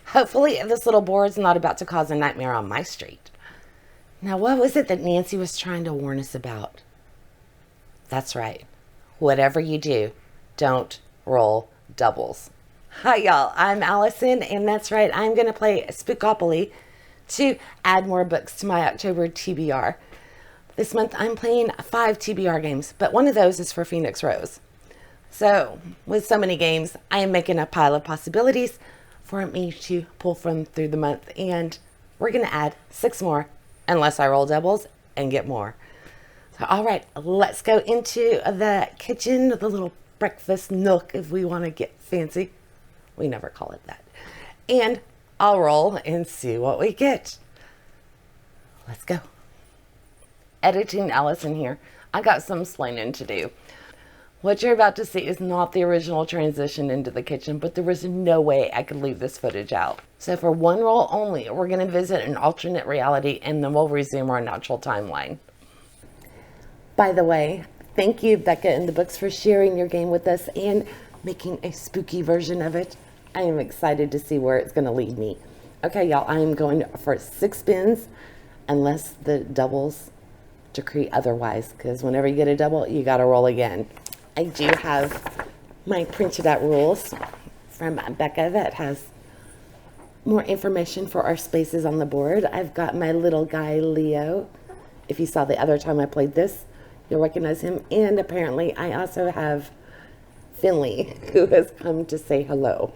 Hopefully, this little board's not about to cause a nightmare on my street. Now, what was it that Nancy was trying to warn us about? That's right. Whatever you do, don't roll doubles. Hi, y'all. I'm Allison, and that's right. I'm going to play Spookopoly to add more books to my October TBR. This month, I'm playing 5 TBR games, but one of those is for Phoenix Rose. So, with so many games, I am making a pile of possibilities for me to pull from through the month, and we're going to add 6 more, unless I roll doubles and get more. So, all right, let's go into the kitchen, the little breakfast nook, if we want to get fancy. We never call it that. And I'll roll and see what we get. Let's go. Editing Allison here. I got some explaining to do. What you're about to see is not the original transition into the kitchen, but there was no way I could leave this footage out. So for one roll only, we're going to visit an alternate reality, and then we'll resume our natural timeline. By the way, thank you, Becca and the books, for sharing your game with us and making a spooky version of it. I am excited to see where it's going to lead me. Okay, y'all, I am going for 6 spins, unless the doubles decree otherwise, because whenever you get a double, you got to roll again. I do have my printed out rules from Becca that has more information for our spaces on the board. I've got my little guy, Leo. If you saw the other time I played this, you'll recognize him. And apparently I also have Finley, who has come to say hello.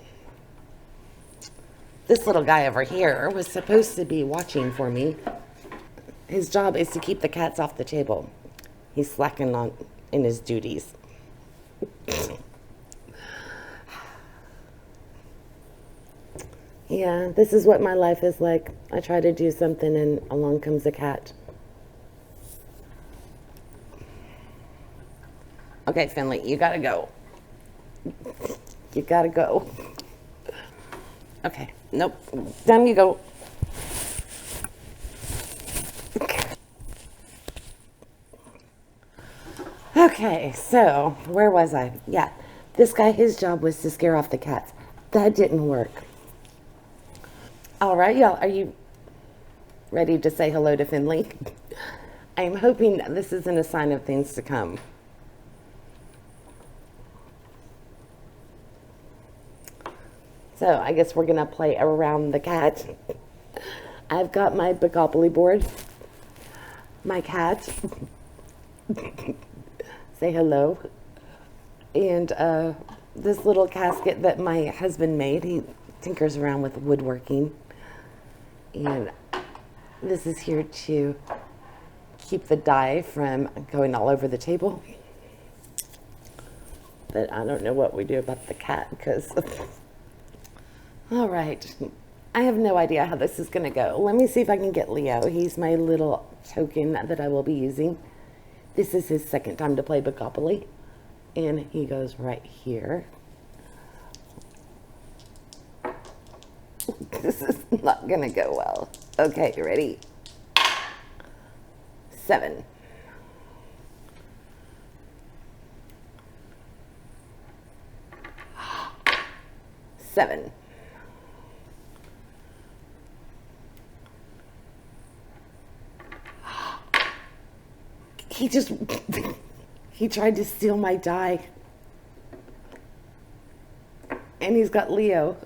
This little guy over here was supposed to be watching for me. His job is to keep the cats off the table. He's slacking on in his duties. Yeah, this is what my life is like. I try to do something and along comes a cat. Okay, Finley, you gotta go. You gotta go. Okay, nope. Down you go. Okay, so where was I? Yeah, this guy, his job was to scare off the cats. That didn't work. All right, y'all, are you ready to say hello to Finley? I'm hoping this isn't a sign of things to come. So I guess we're gonna play around the cat. I've got my Spookopoly board, my cat. Say hello. And this little casket that my husband made, he tinkers around with woodworking. And this is here to keep the dye from going all over the table. But I don't know what we do about the cat, because... All right. I have no idea how this is going to go. Let me see if I can get Leo. He's my little token that I will be using. This is his second time to play Spookopoly, and he goes right here. This is not gonna go well. Okay, ready? 7. Seven. He tried to steal my die. And he's got Leo.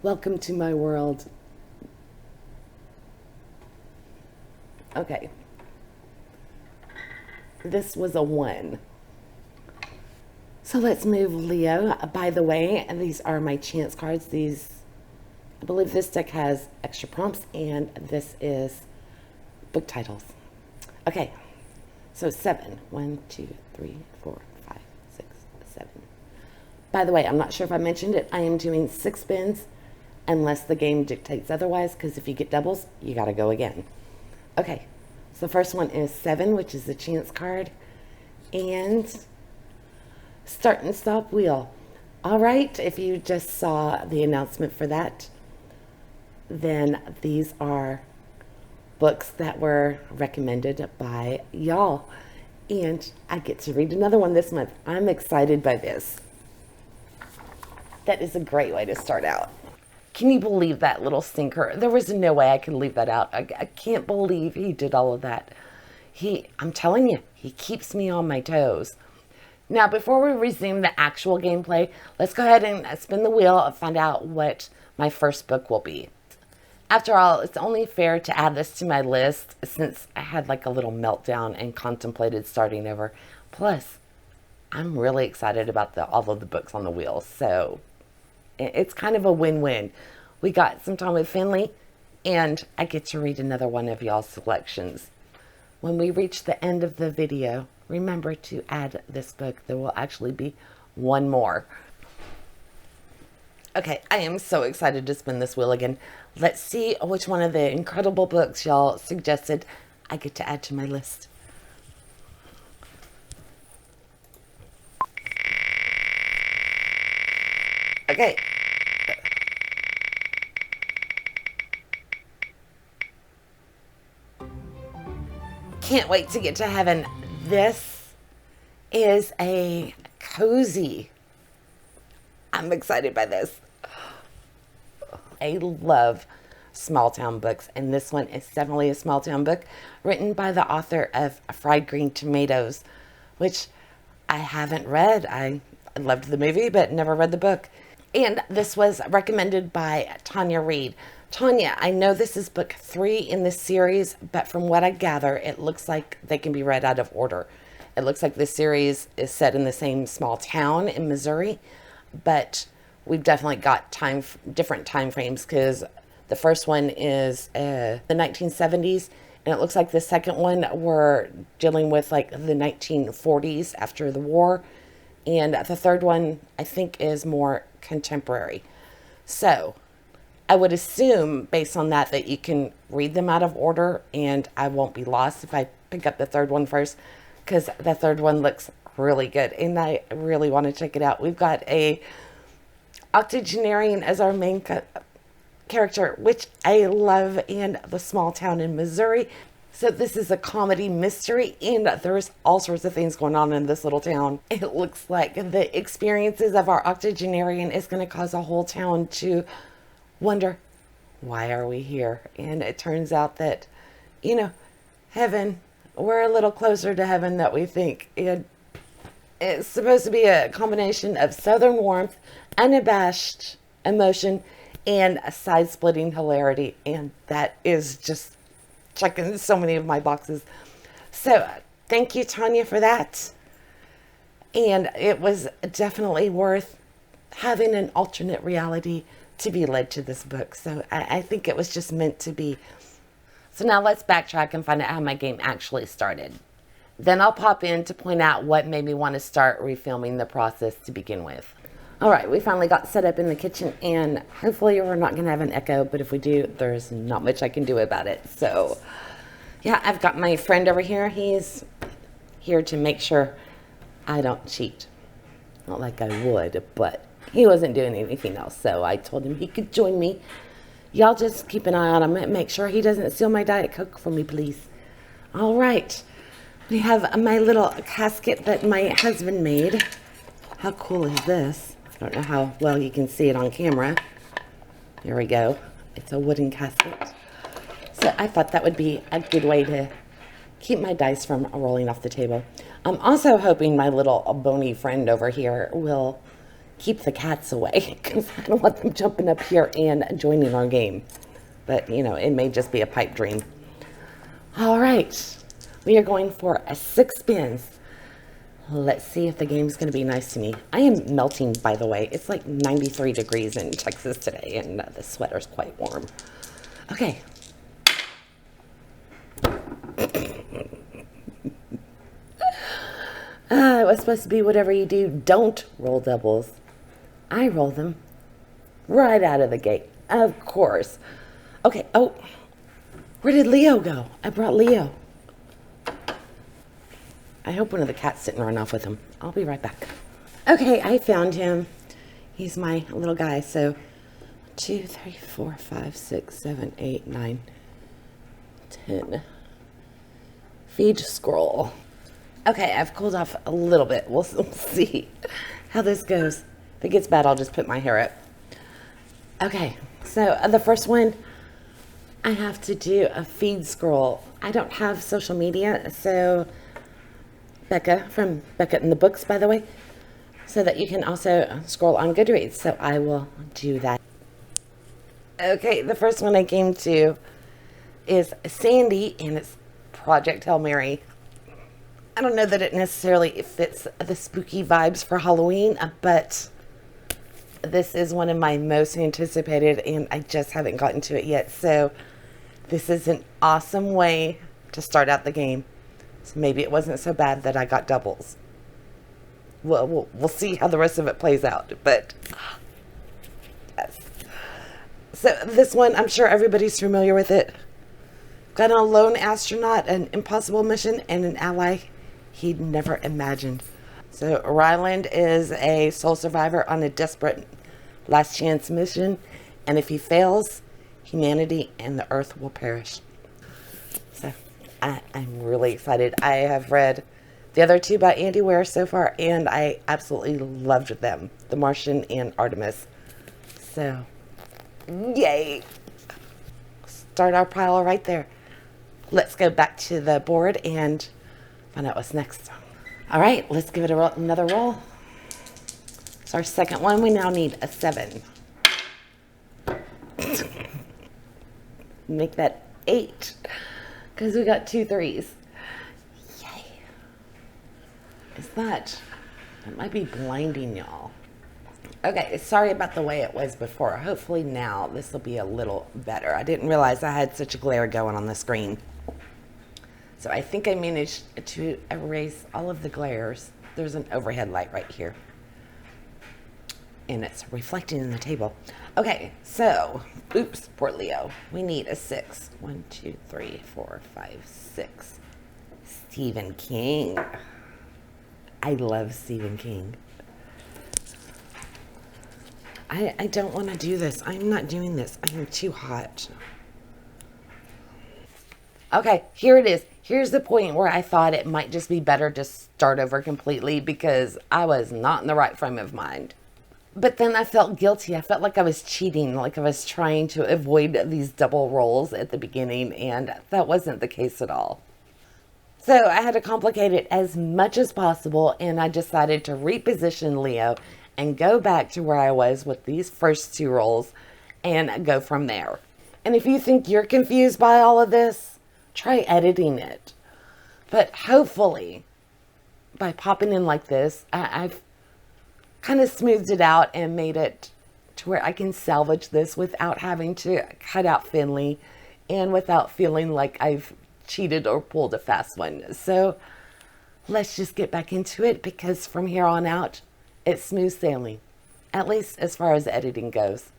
Welcome to my world. Okay. This was a 1. So let's move Leo. By the way, these are my chance cards. I believe this deck has extra prompts, and this is book titles. Okay, so 7. 1, 2, 3, 4, 5, 6, 7. By the way, I'm not sure if I mentioned it. I am doing 6 spins unless the game dictates otherwise, because if you get doubles, you got to go again. Okay, so the first one is 7, which is the chance card, and start and stop wheel. All right, if you just saw the announcement for that, then these are books that were recommended by y'all. And I get to read another one this month. I'm excited by this. That is a great way to start out. Can you believe that little sinker? There was no way I could leave that out. I can't believe he did all of that. I'm telling you, he keeps me on my toes. Now, before we resume the actual gameplay, let's go ahead and spin the wheel and find out what my first book will be. After all, it's only fair to add this to my list since I had like a little meltdown and contemplated starting over. Plus, I'm really excited about all of the books on the wheel, so it's kind of a win-win. We got some time with Finley, and I get to read another one of y'all's selections. When we reach the end of the video, remember to add this book. There will actually be one more. Okay, I am so excited to spin this wheel again. Let's see which one of the incredible books y'all suggested I get to add to my list. Okay. Can't wait to get to heaven. This is a cozy. I'm excited by this. I love small town books, and this one is definitely a small town book written by the author of Fried Green Tomatoes, which I haven't read. I loved the movie, but never read the book. And this was recommended by Tanya Reed. Tanya, I know this is book 3 in this series, but from what I gather, it looks like they can be read out of order. It looks like this series is set in the same small town in Missouri, but we've definitely got different time frames, because the first one is the 1970s, and it looks like the second one we're dealing with like the 1940s after the war, and the third one I think is more contemporary. So I would assume based on that you can read them out of order, and I won't be lost if I pick up the third one first, because the third one looks really good and I really want to check it out. We've got a octogenarian as our main character, which I love, and the small town in Missouri. So this is a comedy mystery, and there's all sorts of things going on in this little town. It looks like the experiences of our octogenarian is going to cause a whole town to wonder, why are we here? And it turns out that, heaven, we're a little closer to heaven than we think. And it's supposed to be a combination of southern warmth, unabashed emotion, and a side-splitting hilarity. And that is just checking so many of my boxes. So thank you, Tanya, for that. And it was definitely worth having an alternate reality to be led to this book. So I think it was just meant to be. So now let's backtrack and find out how my game actually started. Then I'll pop in to point out what made me want to start refilming the process to begin with. All right, we finally got set up in the kitchen, and hopefully we're not going to have an echo, but if we do, there's not much I can do about it. So yeah, I've got my friend over here. He's here to make sure I don't cheat. Not like I would, but he wasn't doing anything else, so I told him he could join me. Y'all just keep an eye on him and make sure he doesn't steal my Diet Coke from me, please. All right. We have my little casket that my husband made. How cool is this? I don't know how well you can see it on camera. There we go. It's a wooden casket. So I thought that would be a good way to keep my dice from rolling off the table. I'm also hoping my little bony friend over here will keep the cats away, because I don't want them jumping up here and joining our game. But, it may just be a pipe dream. All right. We are going for 6 spins. Let's see if the game's going to be nice to me. I am melting, by the way. It's like 93 degrees in Texas today, and the sweater's quite warm. Okay. It was supposed to be whatever you do, don't roll doubles. I roll them right out of the gate. Of course. Okay. Oh, where did Leo go? I brought Leo. I hope one of the cats didn't run off with him. I'll be right back. Okay, I found him. He's my little guy. So 2, 3, 4, 5, 6, 7, 8, 9, 10. Feed scroll. Okay, I've cooled off a little bit. We'll see how this goes. If it gets bad, I'll just put my hair up. Okay, so the first one, I have to do a feed scroll. I don't have social media, so Becca, from Becca in the Books, by the way, so that you can also scroll on Goodreads. So I will do that. Okay, the first one I came to is Sandy, and it's Project Hail Mary. I don't know that it necessarily fits the spooky vibes for Halloween, but this is one of my most anticipated, and I just haven't gotten to it yet. So this is an awesome way to start out the game. So maybe it wasn't so bad that I got doubles. Well, we'll see how the rest of it plays out. But yes. So this one, I'm sure everybody's familiar with it. Got a lone astronaut, an impossible mission, and an ally he'd never imagined. So Ryland is a sole survivor on a desperate last chance mission, and if he fails, humanity and the earth will perish. So I'm really excited. I have read the other two by Andy Weir so far, and I absolutely loved them, The Martian and Artemis. So yay. Start our pile right there. Let's go back to the board and find out what's next. All right, let's give it another roll. It's our second one. We now need a 7. Make that 8, because we got 2 3s. Yay. It might be blinding y'all. Okay, sorry about the way it was before. Hopefully now this will be a little better. I didn't realize I had such a glare going on the screen. So I think I managed to erase all of the glares. There's an overhead light right here, and it's reflecting in the table. Okay, so, oops, poor Leo. We need a 6. 1, 2, 3, 4, 5, 6. Stephen King. I love Stephen King. I don't want to do this. I'm not doing this. I'm too hot. Okay, here it is. Here's the point where I thought it might just be better to start over completely because I was not in the right frame of mind. But then I felt guilty. I felt like I was cheating, like I was trying to avoid these double rolls at the beginning, and that wasn't the case at all. So I had to complicate it as much as possible, and I decided to reposition Leo and go back to where I was with these first 2 rolls and go from there. And if you think you're confused by all of this, try editing it. But hopefully, by popping in like this, I've kind of smoothed it out and made it to where I can salvage this without having to cut out Finley and without feeling like I've cheated or pulled a fast one. So let's just get back into it, because from here on out, it's smooth sailing, at least as far as editing goes.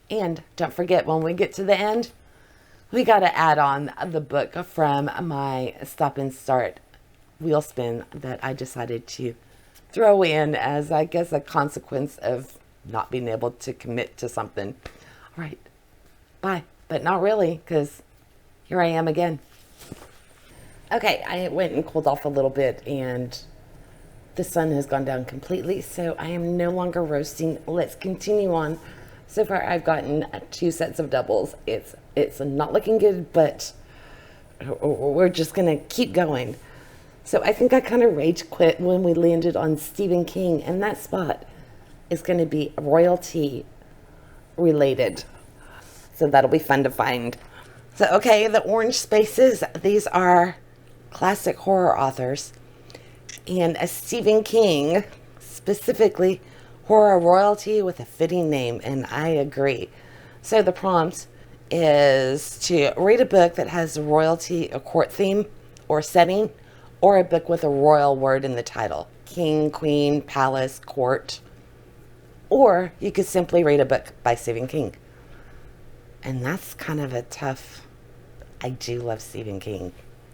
And don't forget, when we get to the end, we got to add on the book from my stop and start wheel spin that I decided to throw in as, I guess, a consequence of not being able to commit to something. All right, bye. But not really, because here I am again. Okay, I went and cooled off a little bit, and the sun has gone down completely, so I am no longer roasting. Let's continue on. So far, I've gotten 2 sets of doubles. It's not looking good, but we're just going to keep going. So I think I kind of rage quit when we landed on Stephen King, and that spot is going to be royalty related. So that'll be fun to find. So, okay, the orange spaces, these are classic horror authors. And a Stephen King, specifically horror royalty with a fitting name, and I agree. So the prompt is to read a book that has royalty, a court theme or setting, or a book with a royal word in the title. King, queen, palace, court. Or you could simply read a book by Stephen King. And that's kind of a tough... I do love Stephen King.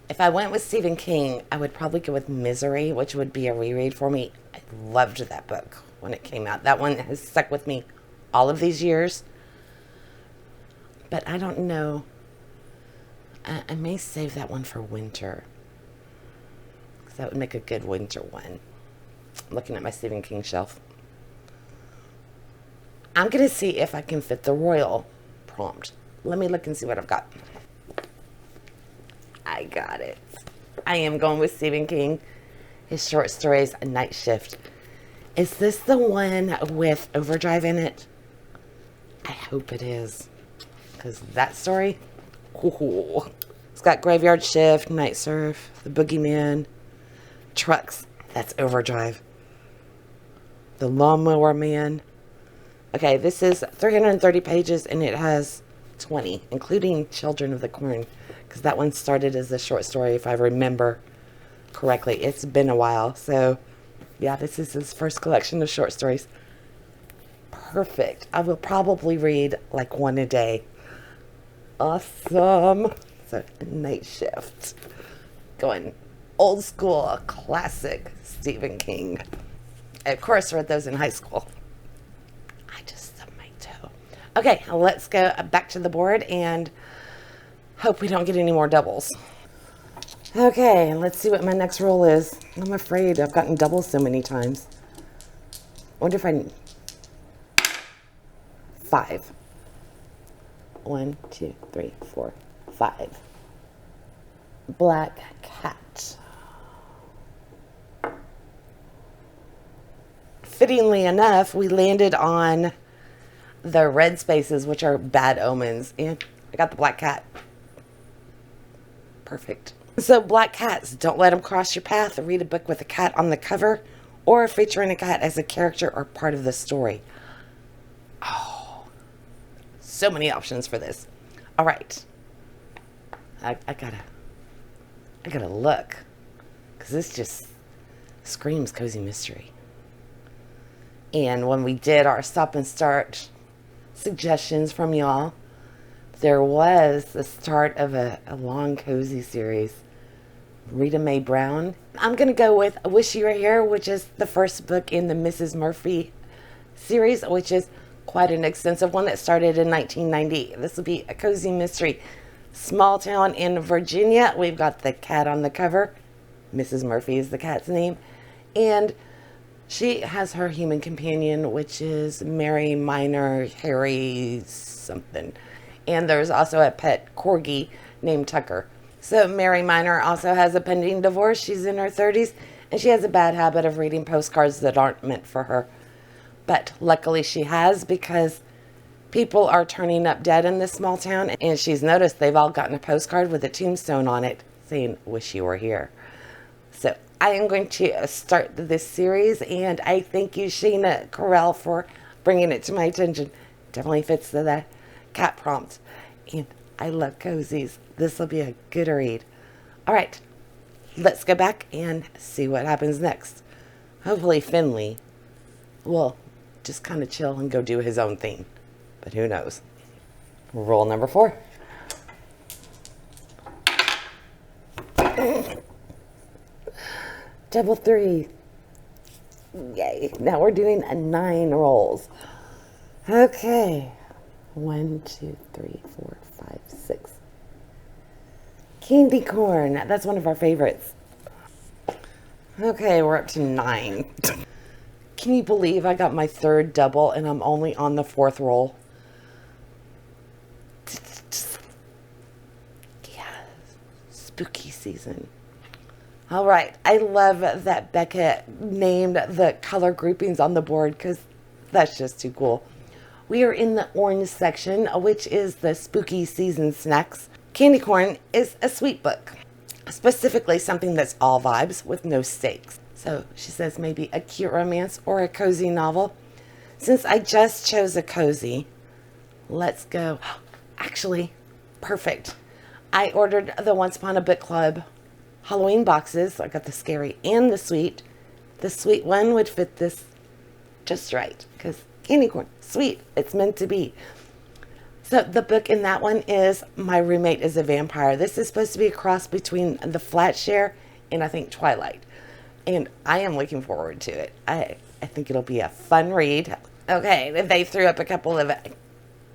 If I went with Stephen King, I would probably go with Misery, which would be a reread for me. I loved that book when it came out. That one has stuck with me all of these years. But I don't know. I may save that one for winter. that would make a good winter one. I'm looking at my Stephen King shelf. I'm going to see if I can fit the royal prompt. Let me look and see what I've got. I got it. I am going with Stephen King. His short stories, A Night Shift. Is this the one with Overdrive in it? I hope it is. Because that story, ooh, it's got Graveyard Shift, Night Surf, The Boogeyman, Trucks. That's Overdrive. The Lawnmower Man. Okay, this is 330 pages and it has 20, including Children of the Corn. Because that one started as a short story, if I remember correctly. It's been a while. So, yeah, this is his first collection of short stories. Perfect. I will probably read like one a day. Awesome. So, Night Shift. Going old school, classic Stephen King. I, of course, read those in high school. I just stubbed my toe. Okay, let's go back to the board and hope we don't get any more doubles. Okay, let's see what my next roll is. I'm afraid I've gotten doubles so many times. Wonder if I... 5. 1, 2, 3, 4, 5. Black cat. Fittingly enough, we landed on the red spaces, which are bad omens. And I got the black cat. Perfect. So black cats, don't let them cross your path. Read a book with a cat on the cover or featuring a cat as a character or part of the story. Oh, so many options for this. All right. I gotta look because this just screams cozy mystery. And when we did our stop and start suggestions from y'all, there was the start of a long cozy series. Rita Mae Brown. I'm going to go with Wish You Were Here, which is the first book in the Mrs. Murphy series, which is quite an extensive one that started in 1990. This will be a cozy mystery. Small town in Virginia. We've got the cat on the cover. Mrs. Murphy is the cat's name. And she has her human companion, which is Mary Minor Harry something. And there's also a pet corgi named Tucker. So Mary Minor also has a pending divorce. She's in her 30s, and she has a bad habit of reading postcards that aren't meant for her. But luckily she has, because people are turning up dead in this small town, and she's noticed they've all gotten a postcard with a tombstone on it saying, "Wish you were here." So I am going to start this series, and I thank you, Sheena Carell, for bringing it to my attention. Definitely fits the cat prompt. And I love cozies. This will be a good read. All right, let's go back and see what happens next. Hopefully Finley will just kind of chill and go do his own thing. But who knows? Roll number 4. Double 3. Yay. Now we're doing 9 rolls. Okay. 1, 2, 3, 4, 5, 6. Candy corn. That's one of our favorites. Okay, we're up to 9. Can you believe I got my 3rd double and I'm only on the 4th roll? Yeah, spooky season. All right, I love that Becca named the color groupings on the board because that's just too cool. We are in the orange section, which is the spooky season snacks. Candy corn is a sweet book, specifically something that's all vibes with no stakes. So she says maybe a cute romance or a cozy novel. Since I just chose a cozy, let's go. Actually, perfect. I ordered the Once Upon a Book Club Halloween boxes. I got the scary and the sweet. The sweet one would fit this just right because candy corn, sweet, it's meant to be. So the book in that one is My Roommate is a Vampire. This is supposed to be a cross between the Flatshare and I think Twilight. And I am looking forward to it. I think it'll be a fun read. Okay, they threw up a couple of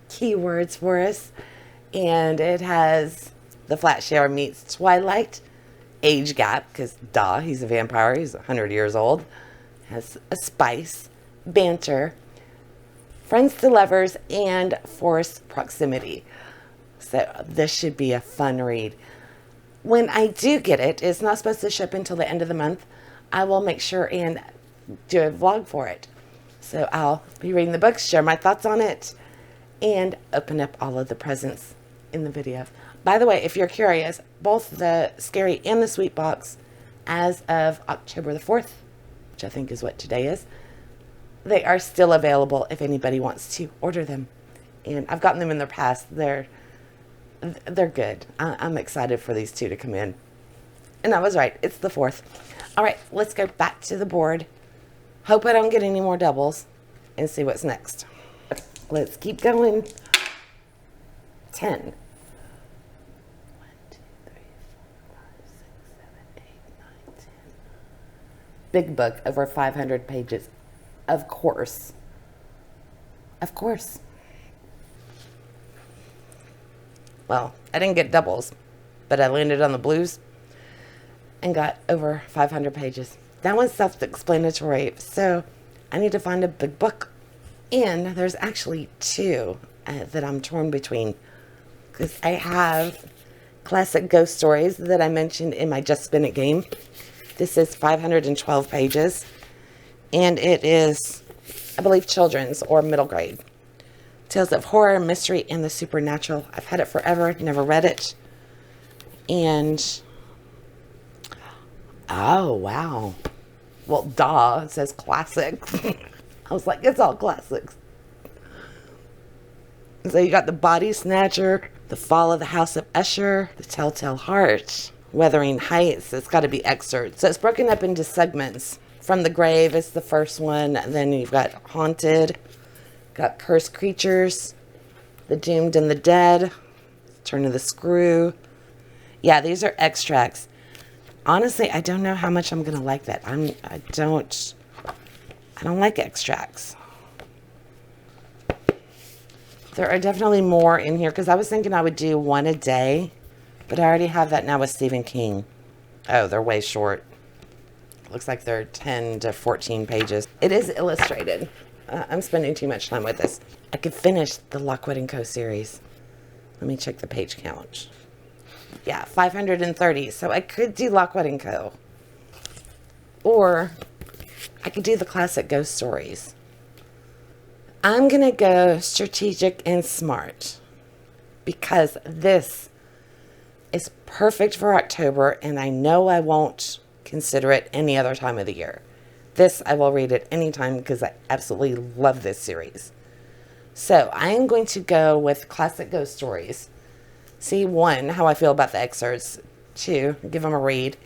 keywords for us. And it has the Flatshare meets Twilight age gap, because duh, he's a vampire, he's 100 years old. Has a spice, banter, friends to lovers, and forced proximity. So this should be a fun read. When I do get it, it's not supposed to ship until the end of the month. I will make sure and do a vlog for it. So I'll be reading the book, share my thoughts on it, and open up all of the presents in the video. By the way, if you're curious, both the scary and the sweet box, as of October the 4th, which I think is what today is, they are still available if anybody wants to order them. And I've gotten them in the past. They're good. I'm excited for these two to come in. And I was right. It's the 4th. All right, let's go back to the board. Hope I don't get any more doubles and see what's next. Let's keep going. 10. 1, 2, 3, 4, 5, 6, 7, 8, 9, 10. Big book, over 500 pages. Of course. Of course. Well, I didn't get doubles, but I landed on the blues and got over 500 pages. That one's self-explanatory, so I need to find a big book. And there's actually two that I'm torn between, because I have classic ghost stories that I mentioned in my Just Spin It game. This is 512 pages, and it is, I believe, children's or middle grade. Tales of horror, mystery, and the supernatural. I've had it forever, never read it. And, oh, wow. Well, duh, it says classic. I was like, it's all classics. So you got The Body Snatcher, The Fall of the House of Usher, The Telltale Heart, Wuthering Heights. It's got to be excerpts. So it's broken up into segments. From the Grave is the first one. Then you've got Haunted, got Cursed Creatures, The Doomed and the Dead, Turn of the Screw. Yeah, these are extracts. Honestly, I don't know how much I'm going to like that. I don't like extracts. There are definitely more in here, because I was thinking I would do one a day, but I already have that now with Stephen King. Oh, they're way short. Looks like they're 10 to 14 pages. It is illustrated. I'm spending too much time with this. I could finish the Lockwood & Co. series. Let me check the page count. Yeah, 530. So I could do Lockwood & Co. Or I could do the classic ghost stories. I'm going to go strategic and smart, because this is perfect for October, and I know I won't consider it any other time of the year. This I will read at any time, because I absolutely love this series. So I am going to go with classic ghost stories. See, 1, how I feel about the excerpts. 2, give them a read.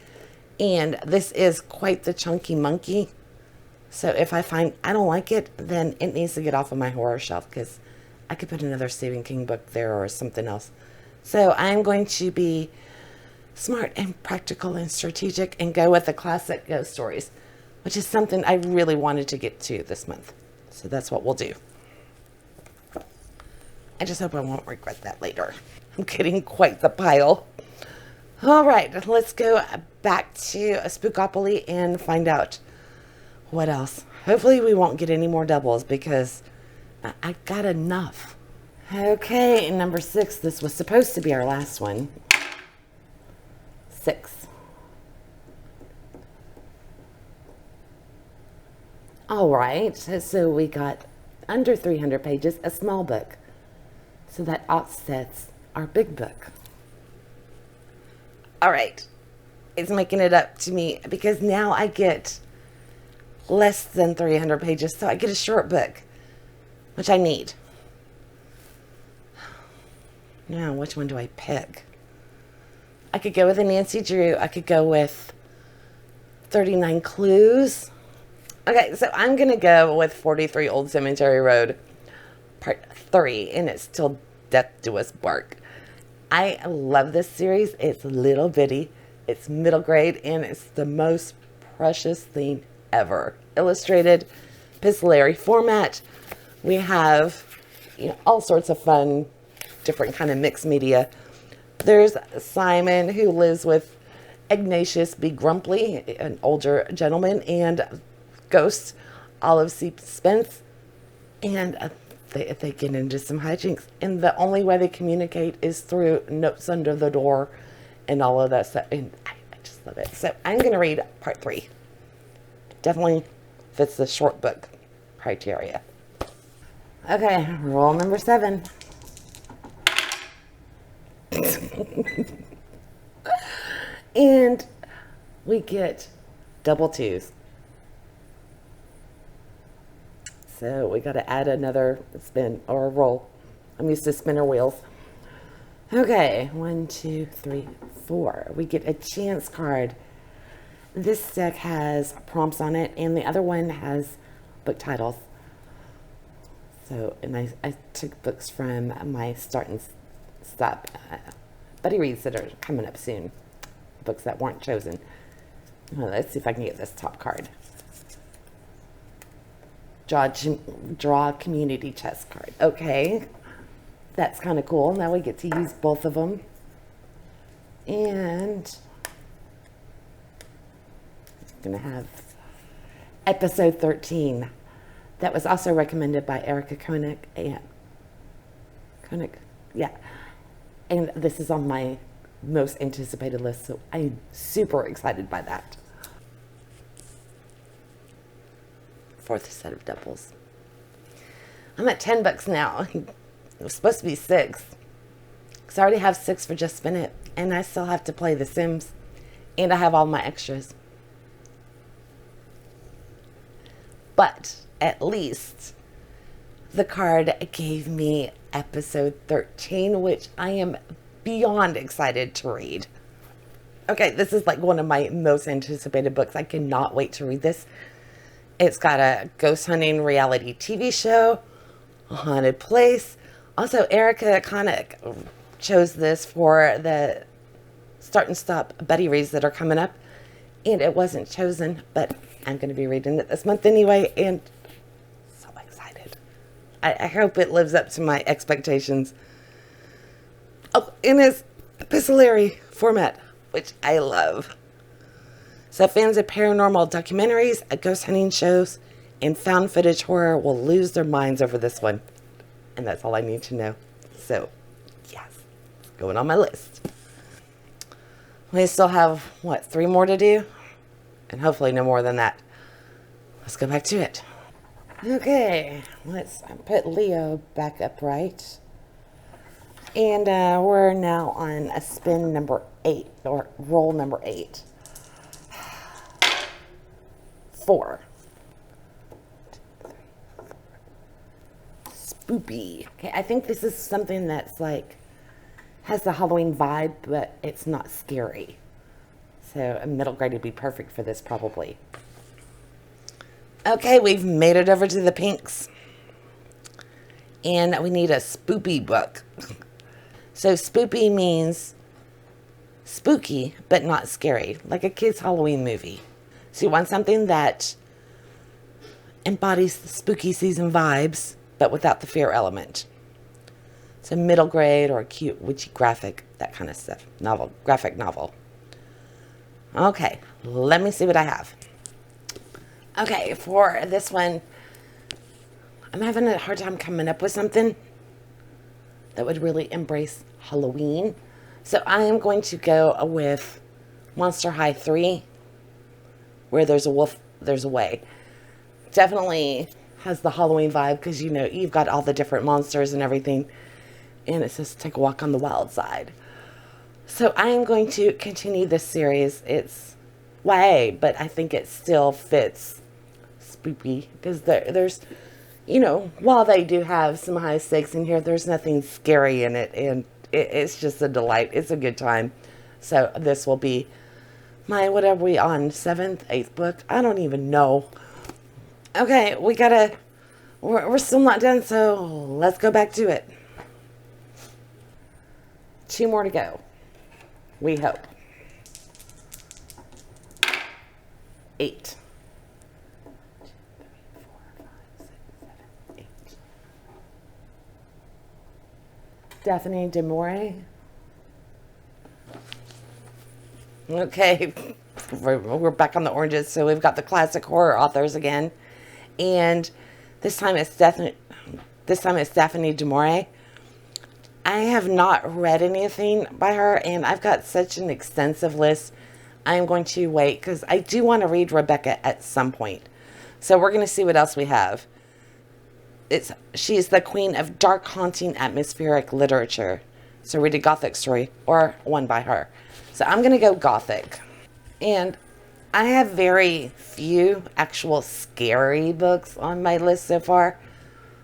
And this is quite the chunky monkey. So if I find I don't like it, then it needs to get off of my horror shelf, because I could put another Stephen King book there or something else. So I'm going to be smart and practical and strategic and go with the classic ghost stories, which is something I really wanted to get to this month. So that's what we'll do. I just hope I won't regret that later. I'm getting quite the pile. All right, let's go back to a Spookopoly and find out what else. Hopefully we won't get any more doubles, because I got enough. Okay, number 6. This was supposed to be our last one. 6. All right, so we got under 300 pages, a small book. So that offsets our big book. All right, it's making it up to me, because now I get less than 300 pages, so I get a short book, which I need. Now, which one do I pick? I could go with a Nancy Drew. I could go with 39 Clues. Okay, so I'm going to go with 43 Old Cemetery Road, Part 3, and it's Till Death Do Us Bark. I love this series. It's little bitty, it's middle grade, and it's the most precious thing ever. Illustrated, epistolary format. We have, all sorts of fun, different kind of mixed media. There's Simon, who lives with Ignatius B. Grumpy, an older gentleman, and Ghost, Olive C. Spence, and they get into some hijinks. And the only way they communicate is through notes under the door and all of that stuff. And I just love it. So I'm going to read part 3. Definitely fits the short book criteria. Okay, roll number 7. And we get double 2s. So we got to add another spin or roll. I'm used to spinner wheels. Okay, 1, 2, 3, 4. We get a chance card. This deck has prompts on it, and the other one has book titles. So, and I took books from my Start and Stop buddy reads that are coming up soon. Books that weren't chosen. Well, let's see if I can get this top card. Draw community chest card. Okay, that's kind of cool. Now we get to use both of them. And I'm going to have episode 13. That was also recommended by Erica Koenig. Yeah. And this is on my most anticipated list, so I'm super excited by that. 4th set of doubles. I'm at $10 now. It was supposed to be 6. Because I already have 6 for Just Spin It. And I still have to play The Sims. And I have all my extras. But at least the card gave me episode 13, which I am beyond excited to read. Okay, this is like one of my most anticipated books. I cannot wait to read this. It's got a ghost hunting reality TV show, a haunted place. Also, Erica kind of chose this for the Start and Stop buddy reads that are coming up. And it wasn't chosen, but I'm going to be reading it this month anyway. And so excited. I hope it lives up to my expectations. Oh, in its epistolary format, which I love. So fans of paranormal documentaries, ghost hunting shows, and found footage horror will lose their minds over this one. And that's all I need to know. So, yes, it's going on my list. We still have, 3 more to do? And hopefully no more than that. Let's go back to it. Okay, let's put Leo back upright. And we're now on a spin number 8, or roll number 8. 4. Spoopy. Okay, I think this is something that's like, has the Halloween vibe, but it's not scary. So a middle grade would be perfect for this probably. Okay, we've made it over to the pinks. And we need a spoopy book. So spoopy means spooky, but not scary. Like a kid's Halloween movie. So you want something that embodies the spooky season vibes, but without the fear element. So middle grade or a cute witchy graphic, that kind of stuff. Graphic novel. Okay, let me see what I have. Okay, for this one, I'm having a hard time coming up with something that would really embrace Halloween. So I am going to go with Monster High 3, where there's a wolf, there's a way. Definitely has the Halloween vibe because, you know, you've got all the different monsters and everything. And it says take a walk on the wild side. So I am going to continue this series. It's YA, but I think it still fits spooky because there's, you know, while they do have some high stakes in here, there's nothing scary in it. And it's just a delight. It's a good time. So this will be my, what are we on, 7th, 8th book? I don't even know. Okay, we're still not done, so let's go back to it. 2 more to go. We hope. 8. 8. Daphne de Maurier. Okay, we're back on the oranges. So we've got the classic horror authors again, and this time it's Stephanie DeMore. I have not read anything by her, and I've got such an extensive list. I'm going to wait because I do want to read Rebecca at some point. So we're going to see what else we have. She's the queen of dark, haunting, atmospheric literature. So read a gothic story or one by her. So I'm going to go gothic. And I have very few actual scary books on my list so far.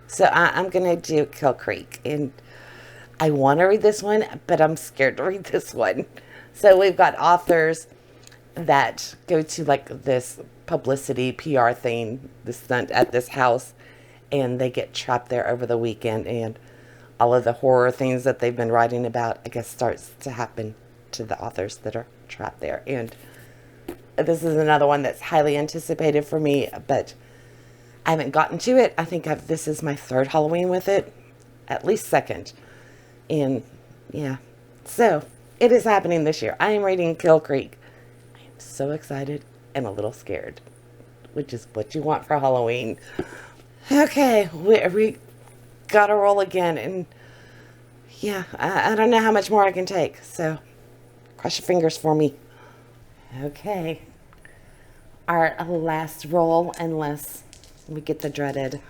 So I'm going to do Kill Creek. And I want to read this one, but I'm scared to read this one. So we've got authors that go to like this publicity PR thing, this stunt at this house, and they get trapped there over the weekend, and all of the horror things that they've been writing about, I guess, starts to happen to the authors that are trapped there. And this is another one that's highly anticipated for me, but I haven't gotten to it. I think this is my third Halloween with it, at least second. And yeah, so it is happening this year. I am reading Kill Creek. I am so excited and a little scared, which is what you want for Halloween. Okay, we got to roll again. And yeah, I don't know how much more I can take. So cross your fingers for me. Okay. Our last roll, unless we get the dreaded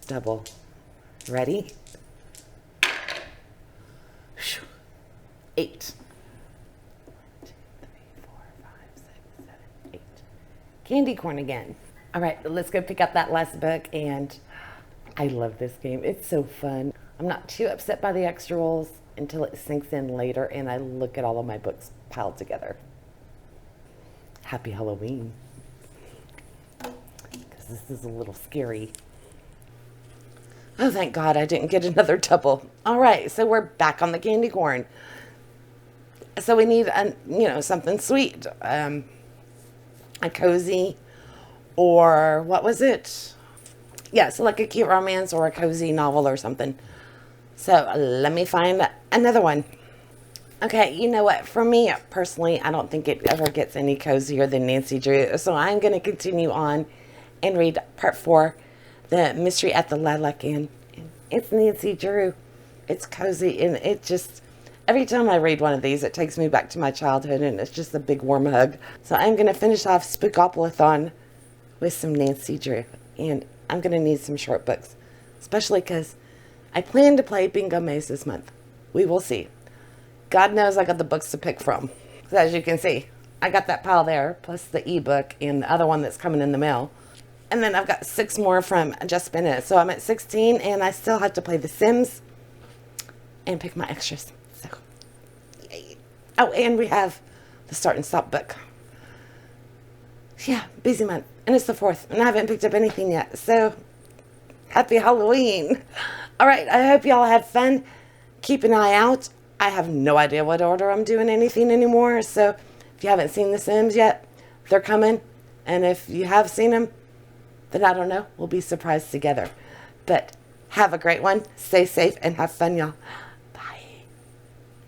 double. Ready? 8. 1, 2, 3, 4, 5, 6, 7, 8. Candy corn again. All right, let's go pick up that last book. And I love this game. It's so fun. I'm not too upset by the extra rolls until it sinks in later and I look at all of my books piled together. Happy Halloween. Because this is a little scary. Oh, thank God I didn't get another double. All right, so we're back on the candy corn. So we need, something sweet. A cozy, or what was it? Yeah, so like a cute romance or a cozy novel or something. So let me find another one. Okay, you know what? For me, personally, I don't think it ever gets any cozier than Nancy Drew. So I'm going to continue on and read part 4, The Mystery at the Lilac Inn. It's Nancy Drew. It's cozy, and it just, every time I read one of these, it takes me back to my childhood, and it's just a big warm hug. So I'm going to finish off Spookoplathon with some Nancy Drew, and I'm going to need some short books, especially because I plan to play Bingo Maze this month. We will see. God knows I got the books to pick from. So as you can see, I got that pile there, plus the ebook and the other one that's coming in the mail. And then I've got 6 more from Just Spin It. So I'm at 16, and I still have to play The Sims and pick my extras. So, yay. Oh, and we have the Start and Stop book. Yeah, busy month. And it's the 4th, and I haven't picked up anything yet. So, happy Halloween. All right, I hope y'all had fun. Keep an eye out. I have no idea what order I'm doing anything anymore. So, if you haven't seen The Sims yet, they're coming. And if you have seen them, then I don't know. We'll be surprised together. But have a great one. Stay safe and have fun, y'all.